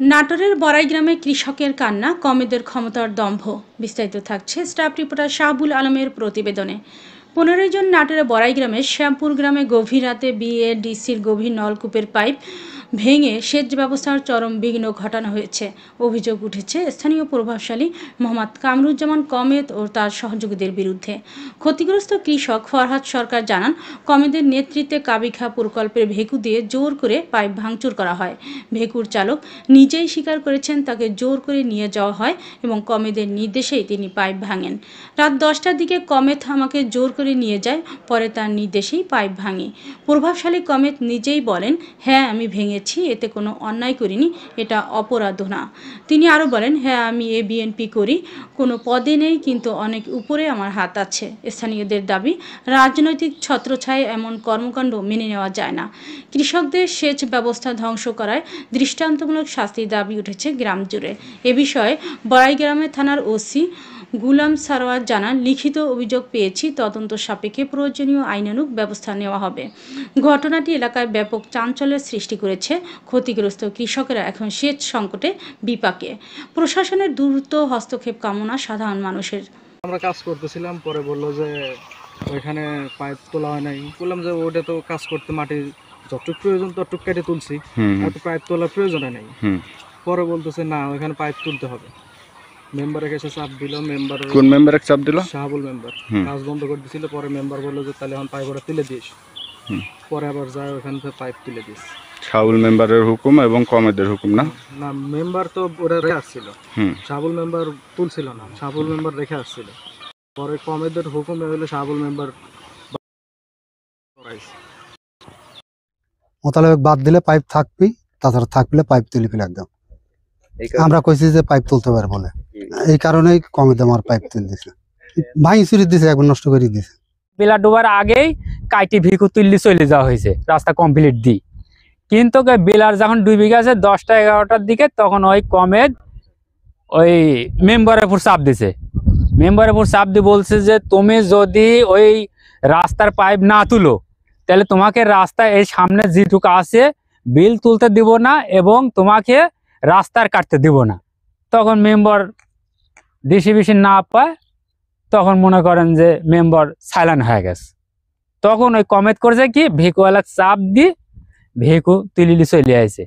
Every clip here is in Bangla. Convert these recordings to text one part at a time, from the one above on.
নাটোরের বড়াই গ্রামে কৃষকের কান্না, কমেদের ক্ষমতার দম্ভ। বিস্তারিত থাকছে স্টাফ রিপোর্টার শাহাবুল আলমের প্রতিবেদনে। 15 জন নাটোরের বড়াই গ্রামের শ্যামপুর গ্রামে গভীর রাতে বিএডিসির গভীর নলকূপের পাইপ ভেঙে সেচ ব্যবস্থার চরম বিঘ্ন ঘটানো হয়েছে। অভিযোগ উঠেছে স্থানীয় প্রভাবশালী মোহাম্মদ কামরুজ্জামান কমেদ ও তার সহযোগীদের বিরুদ্ধে। ক্ষতিগ্রস্ত কৃষক ফরহাদ সরকার জানান, কমেদের নেতৃত্বে কাবিখা প্রকল্পের ভেকু দিয়ে জোর করে পাইপ ভাঙচুর করা হয়। ভেকুর চালক নিজেই স্বীকার করেছেন তাকে জোর করে নিয়ে যাওয়া হয় এবং কমেদের নির্দেশেই তিনি পাইপ ভাঙেন। রাত 10টার দিকে কমেদ আমাকে জোর করে নিয়ে যায়, পরে তার নির্দেশেই পাইপ ভাঙি। প্রভাবশালী কমেদ নিজেই বলেন, হ্যাঁ আমি ভেঙেছি, এতে কোনো অন্যায় করিনি, এটা অপরাধ না। তিনি আরও বলেন, হ্যাঁ আমি বিএনপি করি, কোনো পদে নেই, কিন্তু অনেক উপরে আমার হাত আছে। স্থানীয়দের দাবি, রাজনৈতিক ছত্রছায়ায় এমন কর্মকাণ্ড মেনে নেওয়া যায় না। কৃষকদের সেচ ব্যবস্থা ধ্বংস করায় দৃষ্টান্তমূলক শাস্তির দাবি উঠেছে গ্রাম জুড়ে। এ বিষয়ে বড়াই গ্রামের থানার ওসি গুলাম সারোয়ার জানান, লিখিত অভিযোগ পেয়েছি, তদন্ত সাপেক্ষে প্রয়োজনীয় আইনানুগ ব্যবস্থা নেওয়া হবে। ঘটনাটি এলাকায় ব্যাপক চাঞ্চল্যের সৃষ্টি করেছে। ক্ষতিগ্রস্ত কৃষকেরা এখন সেচ সংকটে বিপাকে। প্রশাসনের দ্রুত হস্তক্ষেপ কামনা সাধারণ মানুষের। আমরা কাজ করতেছিলাম, পরে বললো যে ওইখানে পাইপ তোলা হয় নাই। বললাম যে ওটা তো কাজ করতে মাটির যতটুক প্রয়োজন ততটুক কেটে তুলছি, আর তো পাইপ তোলার প্রয়োজন নেই। পরে বলতেছে না, ওইখানে পাইপ তুলতে হবে। মেম্বারের কাছে চাপ দিল। মেম্বার কোন মেম্বারে চাপ দিল? শাহাবুল মেম্বার। কাজ বন্ধ করে দিয়েছিল। পরে মেম্বার বললো যে তাহলে এখন পাইপ ওরা তুলে দিস। পরে আবার যায় ওখান থেকে পাইপ তুলে দিস। শাহাবুল মেম্বারের হুকুম এবং কমেদের হুকুম না? না, মেম্বার তো ওরা রেখে আসছিল। শাহাবুল মেম্বার তুলছিল না, শাহাবুল মেম্বার রেখে আসছিল। পরে কমেদের হুকুমে হলে শাহাবুল মেম্বার মোতালেব বাদ দিলে পাইপ থাকবি, তাছাড়া থাকলে পাইপ তুলে ফেলে একদম। আমরা কইছি যে পাইপ তুলতে পারে বলে, এই কারণেই কমেদ আমার পাইপ তুলে দিছে, ভাঙি চুরি দিছে, একবার নষ্ট করে দিছে। বেলা ডোবার আগেই কাইটি ভিকু তুললি চলে যাওয়া হয়েছে রাস্তা কমপ্লিট দি। কিন্তু বেলার যখন ডুবে গেছে 10টা 11টার দিকে, তখন ওই কমেদ ওই মেম্বারের উপর চাপ দিছে। মেম্বারের উপর চাপ দিয়ে বলছে যে তুমি যদি ওই রাস্তার পাইপ না তুলো, তাহলে তোমাকে রাস্তা এই সামনে যেটুকু আছে বিল তুলতে দিব না এবং তোমাকে রাস্তার কাটতে দিব না। তখন মেম্বার ডিসি বিসি না পায়, তখন মনে করেন যে মেম্বার সাইলেন্ট হয়ে গেছে। তখন ওই কমেট করছে কি, ভেকুওয়ালা চাপ দিয়ে ভেকু তুলিলি চলে আসে।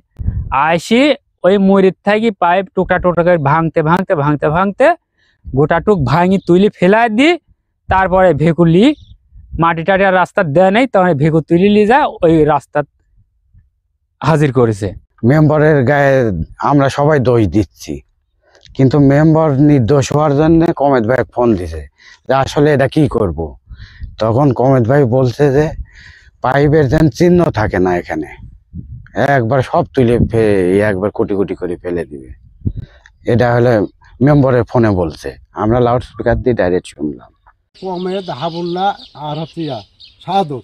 আসি ওই মরির থাকি পাইপ টুকরা টুকরা করে ভাঙতে ভাঙতে ভাঙতে ভাঙতে গোটা টুক ভাঙি তুলি ফেলাই দিই। তারপরে ভেকুলি মাটি টাটি আর রাস্তা দেয় নেই, তখন ভেকু তুলি নিয়ে যায় ওই রাস্তা হাজির করেছে। মেম্বারের গায়ে আমরা সবাই দোষ দিচ্ছি, কিন্তু মেম্বার নির্দোষ হওয়ার জন্য কমেদ ভাই ফোন দিছে যে আসলে এটা কি করব। তখন কমেদ ভাই বলছে যে পাইপের যেন চিহ্ন থাকে না এখানে, একবার সব তুলে একবার কোটি কোটি করে ফেলে দিবে। এটা হলে মেম্বারের ফোনে বলছে, আমরা লাউড স্পিকার দিয়ে ডাইরেক্ট শুনলাম। কমেদ, হাবুল্লাহ আর শাহাদত,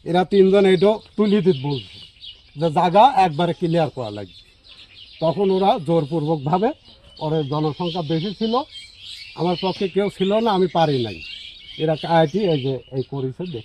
এরা তিনজন এইটা তুলে দিতে বলছে যে জায়গা একবারে ক্লিয়ার করা লাগবে। তখন ওরা জোরপূর্বকভাবে, ওর জনসংখ্যা বেশি ছিল, আমার পক্ষে কেউ ছিল না, আমি পারি নাই, এরা আইটি এই যে এই করেছে।